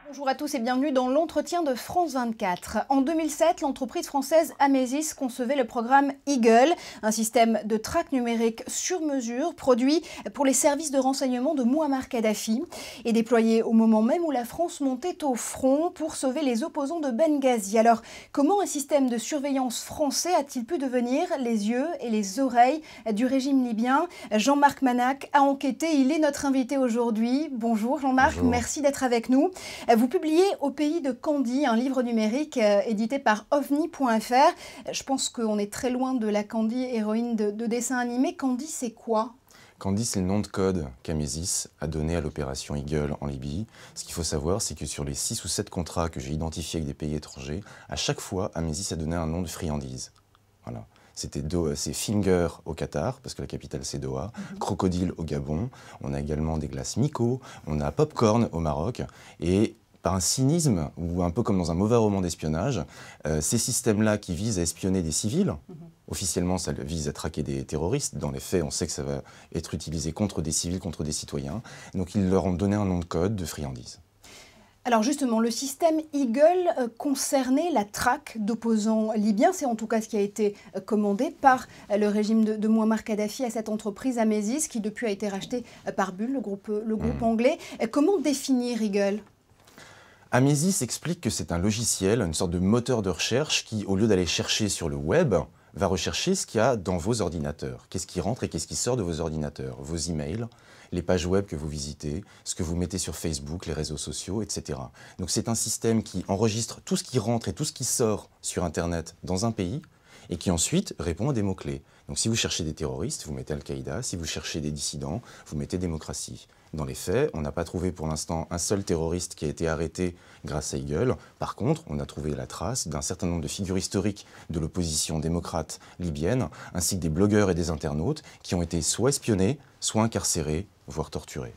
Bonjour à tous et bienvenue dans l'entretien de France 24. En 2007, l'entreprise française Amesis concevait le programme Eagle, un système de traque numérique sur mesure produit pour les services de renseignement de Mouammar Kadhafi et déployé au moment même où la France montait au front pour sauver les opposants de Benghazi. Alors, comment un système de surveillance français a-t-il pu devenir les yeux et les oreilles du régime libyen? Jean-Marc Manac a enquêté, il est notre invité aujourd'hui. Bonjour Jean-Marc, merci d'être avec nous. Vous publiez Au pays de Candy, un livre numérique édité par ovni.fr. Je pense qu'on est très loin de la Candy, héroïne de dessin animé. Candy, c'est quoi ? Candy, c'est le nom de code qu'Amesis a donné à l'opération Eagle en Libye. Ce qu'il faut savoir, c'est que sur les 6 ou 7 contrats que j'ai identifiés avec des pays étrangers, à chaque fois, Amesis a donné un nom de friandise. Voilà. C'est Finger au Qatar, parce que la capitale c'est Doha, Crocodile au Gabon, on a également des glaces Miko, on a Popcorn au Maroc, et par un cynisme, ou un peu comme dans un mauvais roman d'espionnage, ces systèmes-là qui visent à espionner des civils, officiellement ça vise à traquer des terroristes, dans les faits on sait que ça va être utilisé contre des civils, contre des citoyens, donc ils leur ont donné un nom de code de friandise. Alors justement, le système Eagle concernait la traque d'opposants libyens. C'est en tout cas ce qui a été commandé par le régime de Mouammar Kadhafi à cette entreprise Amesis, qui depuis a été rachetée par Bull, le groupe anglais. Comment définir Eagle ? Amesis explique que c'est un logiciel, une sorte de moteur de recherche qui, au lieu d'aller chercher sur le web, va rechercher ce qu'il y a dans vos ordinateurs. Qu'est-ce qui rentre et qu'est-ce qui sort de vos ordinateurs? Vos emails, les pages web que vous visitez, ce que vous mettez sur Facebook, les réseaux sociaux, etc. Donc c'est un système qui enregistre tout ce qui rentre et tout ce qui sort sur Internet dans un pays et qui ensuite répond à des mots-clés. Donc si vous cherchez des terroristes, vous mettez Al-Qaïda. Si vous cherchez des dissidents, vous mettez démocratie. Dans les faits, on n'a pas trouvé pour l'instant un seul terroriste qui a été arrêté grâce à Eagle. Par contre, on a trouvé la trace d'un certain nombre de figures historiques de l'opposition démocrate libyenne, ainsi que des blogueurs et des internautes qui ont été soit espionnés, soit incarcérés, voire torturés.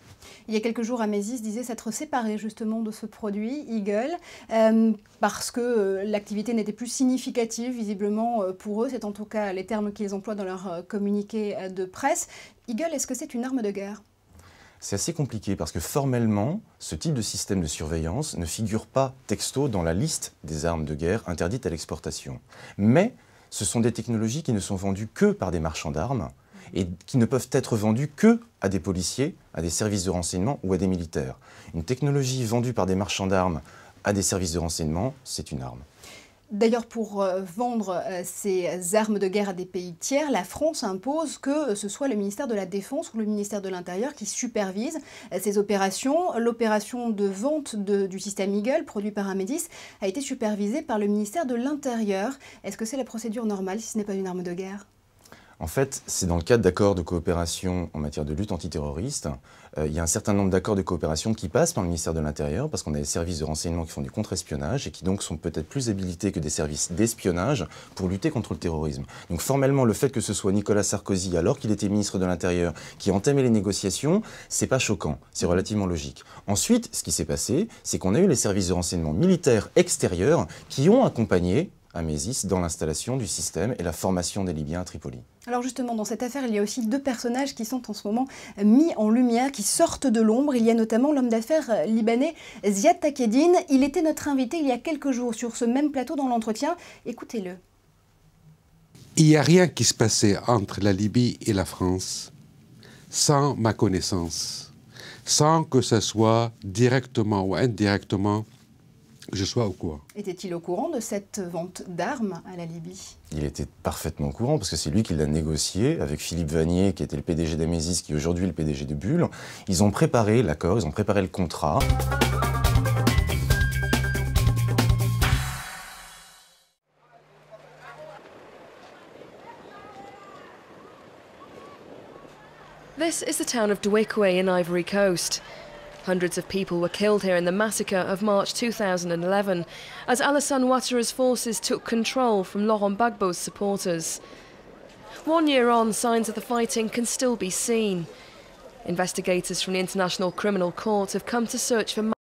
Il y a quelques jours, Amesis disait s'être séparé justement de ce produit, Eagle, parce que l'activité n'était plus significative, visiblement, pour eux. C'est en tout cas les termes qu'ils emploient dans leur communiqué de presse. Eagle, est-ce que c'est une arme de guerre ? C'est assez compliqué parce que formellement, ce type de système de surveillance ne figure pas texto dans la liste des armes de guerre interdites à l'exportation. Mais ce sont des technologies qui ne sont vendues que par des marchands d'armes et qui ne peuvent être vendues que à des policiers, à des services de renseignement ou à des militaires. Une technologie vendue par des marchands d'armes à des services de renseignement, c'est une arme. D'ailleurs, pour vendre ces armes de guerre à des pays tiers, la France impose que ce soit le ministère de la Défense ou le ministère de l'Intérieur qui supervise ces opérations. L'opération de vente du système Eagle, produit par Amesis, a été supervisée par le ministère de l'Intérieur. Est-ce que c'est la procédure normale si ce n'est pas une arme de guerre ? En fait, c'est dans le cadre d'accords de coopération en matière de lutte antiterroriste. Il y a un certain nombre d'accords de coopération qui passent par le ministère de l'Intérieur parce qu'on a des services de renseignement qui font du contre-espionnage et qui donc sont peut-être plus habilités que des services d'espionnage pour lutter contre le terrorisme. Donc formellement, le fait que ce soit Nicolas Sarkozy, alors qu'il était ministre de l'Intérieur, qui entamait les négociations, c'est pas choquant, c'est relativement logique. Ensuite, ce qui s'est passé, c'est qu'on a eu les services de renseignement militaires extérieurs qui ont accompagné Amesis dans l'installation du système et la formation des Libyens à Tripoli. Alors justement, dans cette affaire, il y a aussi deux personnages qui sont en ce moment mis en lumière, qui sortent de l'ombre. Il y a notamment l'homme d'affaires libanais Ziad Taqeddine. Il était notre invité il y a quelques jours sur ce même plateau dans l'entretien. Écoutez-le. Il n'y a rien qui se passait entre la Libye et la France sans ma connaissance, sans que ce soit directement ou indirectement que je sois au courant. Était-il au courant de cette vente d'armes à la Libye ? Il était parfaitement au courant parce que c'est lui qui l'a négocié avec Philippe Vanier, qui était le PDG d'Amesis, qui est aujourd'hui le PDG de Bull. Ils ont préparé l'accord, ils ont préparé le contrat. This is the town of Dwekwe in Ivory Coast. Hundreds of people were killed here in the massacre of March 2011 as Alassane Ouattara's forces took control from Laurent Gbagbo's supporters. 1 year on, signs of the fighting can still be seen. Investigators from the International Criminal Court have come to search for